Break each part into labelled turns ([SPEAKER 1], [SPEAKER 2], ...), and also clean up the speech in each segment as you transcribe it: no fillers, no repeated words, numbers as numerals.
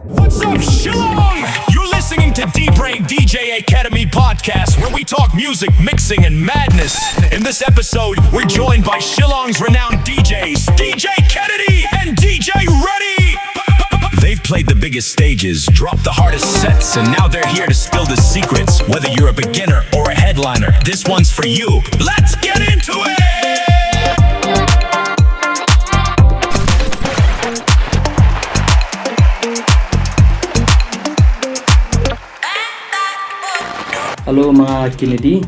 [SPEAKER 1] What's up, Shillong? You're listening to D-Brain DJ Academy podcast, where we talk music, mixing, and madness. In this episode, we're joined by Shillong's renowned DJs, DJ Kennedy and DJ Ready. They've played the biggest stages, dropped the hardest sets, and now they're here to spill the secrets. Whether you're a beginner or a headliner, this one's for you. Let's get into it!
[SPEAKER 2] Halo mga Kennedy,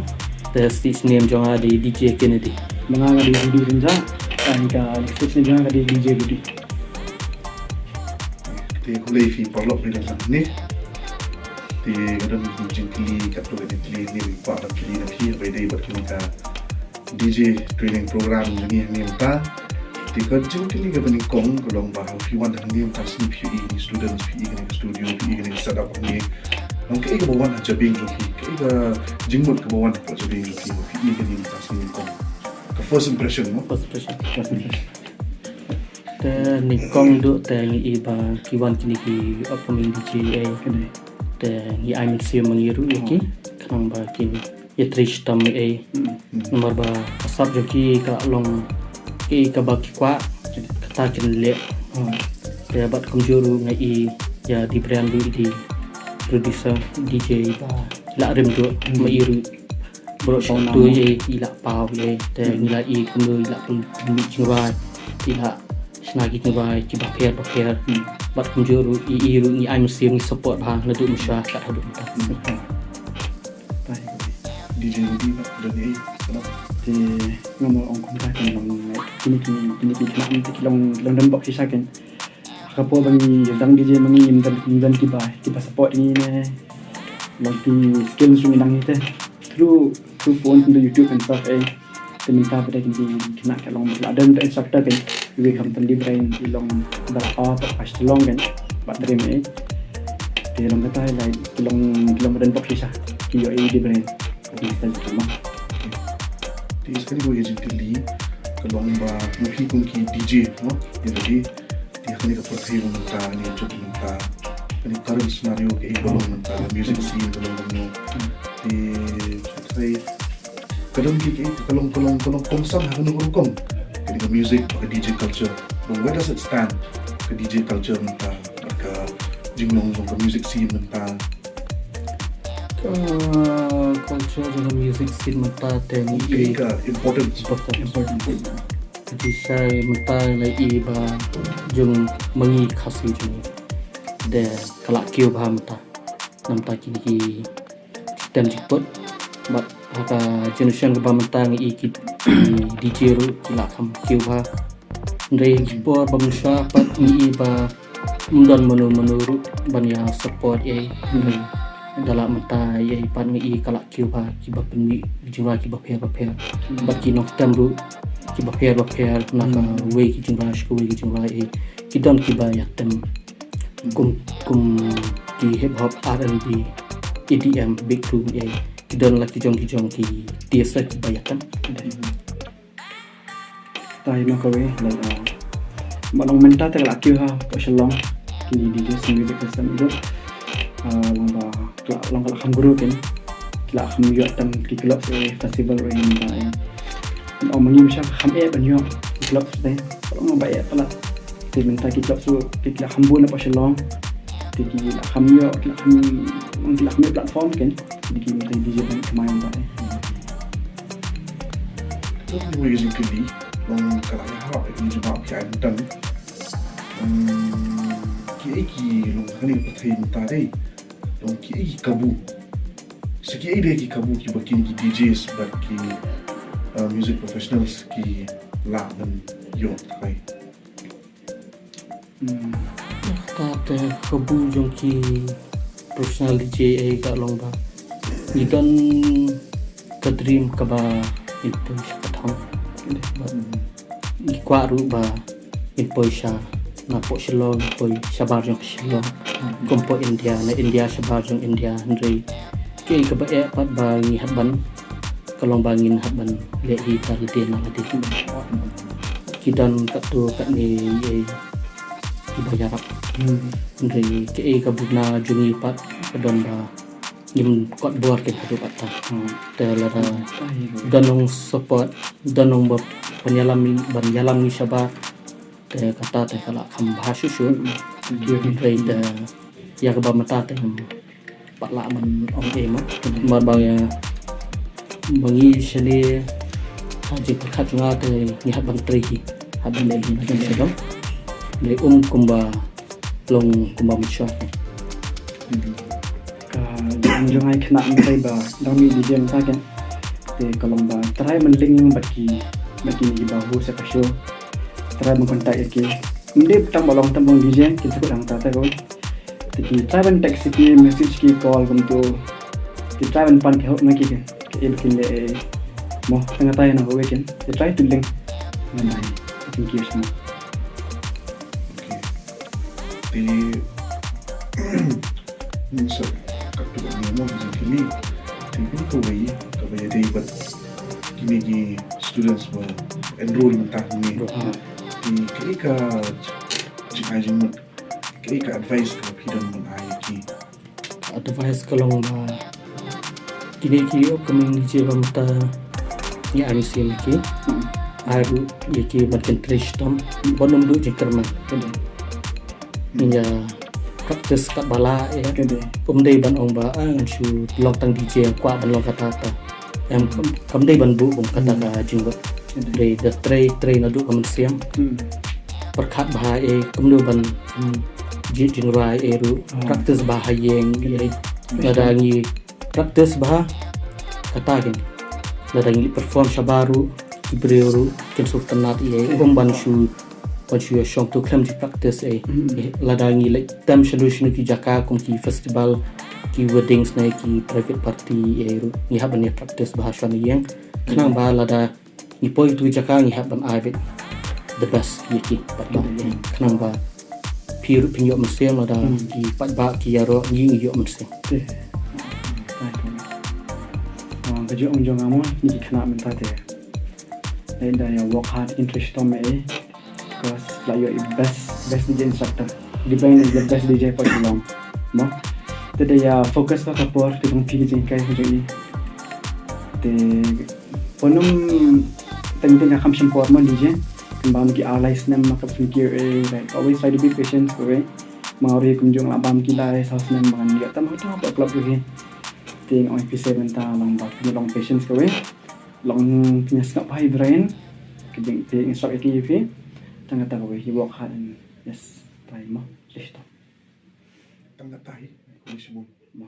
[SPEAKER 2] stage name jong di DJ Kennedy.
[SPEAKER 3] Mga kadi Budi Rinza, ka stage ni jong kadi DJ Budi.
[SPEAKER 4] Thì có lẽ phim bảo lộc này là nè thì cái đó mình chỉnh kỹ các đồ cái kỹ này mình phát được kỹ là khi về đây bật chúng ta DJ training program này niệm ta thì cái chỉnh kỹ cái bên công cái lòng bảo khi want thằng niệm ta xin PE students PE cái studio PE cái setup này ông cái bộ quan là being rồi cái chính một cái bộ quan là being rồi PE cái niệm ta xin công cái first impression nó
[SPEAKER 2] Te nikong do te ngi iba kiwan kini ki upcoming DJ
[SPEAKER 3] Kene.
[SPEAKER 2] te ngi I'm siya mangiru yaki kanang ba kini yetrish tam e nomor ba asap jo ki ka long ki ka ba ki kwa kata kin le te bat komjuru ngai ya di brand du di producer DJ ba la rem do mairu bro shong tu ye ila pau ye te nila I kumui la kum mi chingwai ila Senagi ngebai ki baper bat kunjuru iru ni I'm siang support ba nadu musya kat hadu ta.
[SPEAKER 4] DJ Budi dan ini kenapa
[SPEAKER 3] Thì ngomong ông không ra thì lòng kini cuma long dan box sisa kan. Kapo bangi dang DJ mangi dan kiba support ni ne. Long ki skill sumi dang ite. Through phone to YouTube and stuff Thì minta pada kena kat long ada instructor kan. We come from D-Brain long berapa pas long kan. Bat dream Thì long kata like long dan box sisa. Ki D-Brain. Kita sama.
[SPEAKER 4] Thì sekali gue izin kali kalau mbak mungkin kunci DJ, no, jadi dia kan ikat pergi mentah ni coba mentah, ini current scenario ke ibu mentah music scene kalau kamu di saya kadang kita kalau konsam harus nunggu ketika music ke DJ culture, but where does it stand ke DJ culture mentah, ke jinglong ke music scene mentah.
[SPEAKER 2] Culture dengan music scene mata teng
[SPEAKER 4] Important.
[SPEAKER 2] Jadi saya mata lagi ba jung mengi khasi jung de kalak kiu ba mata namta kini sistem jipot bat haka generation ba mata ngi ki DJ ru kila kham kiu ba ndai jipor ba musha pat ngi ba mundon menu banya support dalam mata ye pan ngi kalak kiu ba kiba penwi jura kiba pher bat ki nok tamru kiba pher naka we ki jura shko we ki jura kidan kiba yatem kum ki hip hop R&B EDM big room kidan la ki jong ki tiasa kiba yatem
[SPEAKER 3] Tai makawe like manong menta tak laki ha pasalong kini DJ music system itu long kalak ham guru kan kalak ham yo tam ki club festival ini tai ông mangi misal ham ban yo club tai kalau mau bayar pala thì mình ta ki club su ki kalak ham bun pasalong thì ki ham yo kalak ham platform kan di ki tai DJ ban kemain tai
[SPEAKER 4] Terus gue izin kali long kalau harap ini juga kian dan ki long kali pergi mentah deh. Donc ki kabu seki ide ki kabu ki bakin ki DJs baki music professionals ki la dan yo kai
[SPEAKER 2] ta te kabu jong ki professional DJ ka long ba ni don ka dream ka ba itu patang ni kwa ru ba impoisha na po Shillong poi sabar jong Shillong kompo India sabar jong India ndrei ke ka ba pat ba ngi hatban kalong bangin hatban le hi ta de na ati kidan kat tu kat ni ibayarak dari ke kabuna jungi pat don ba nim kot bor ke hadu pata te lara danong support danong ba penyalam ni syaba te kata te kala kham bhasu shu dari te ya ka ba mata te pat la man ong e ma ba ya mangi shali haji khat nga te ni hat ban tri hat ban le ni se dong le kumba long kumba misha
[SPEAKER 3] Yung ay kena mentai ba dami di jam saken te kalong ba try menling bagi ni bahu sa kasyo try mengkontak ke mende tang balong tambong DJ kita ko lang tata ko ti try ban text ki message ki call kum to ti try ban pan ke hok na ki ke kin le mo tanga tayo na weekend ti try to link na thank you so much.
[SPEAKER 4] Di minsan katulad mo sa kini tingin ko kaya day but kini students mo enroll mo tayo ni di kaya jikajin mo kaya advice ka pidan mo ay ki
[SPEAKER 2] advice kalong ba kini upcoming DJ ba mata ni arisim ki aru yaki makin trish tom bonum du jikerman Ninja practice kat bala ya pemdai ban ong ba ang shu long tang DJ kwa ban long kata ta em pemdai ban bu kata ka jingba dei the tray na du kam siam perkhat bah kumdu ban jing rai ru practice bah yeng ladangi practice bah kata gin ladangi perform shabaru ibreuru kin sultanat ban shu ya shong tu klem di practice ladangi like tem solution ki jaka kum ki festival ki weddings na ki private party ni haban ya practice bahasa ni yang kanang ba lada ni poi tu jaka ni haban abit the best yaki pat ba kanang ba pir pinyo mesem lada ki pat ba ki yaro ni yo mesem
[SPEAKER 3] baju onjong amo ni kana mentate dan ya work hard interest to me because like you're best DJ instructor depend is the best DJ for too long mo tede ya focus pa kapor ti kong pili kai ho joi te ponum teng kam simpor mo DJ kembang ki allies nem maka fikir like always try to be patient kowe mauri kunjung labam ki lai saus nem makan dia tam to ba club lagi ting on P7 ta long ba long patience kowe long punya skap high brain keding te instruct ki tanga kowe you work hard and yes try mo listo
[SPEAKER 4] tangga tayo kung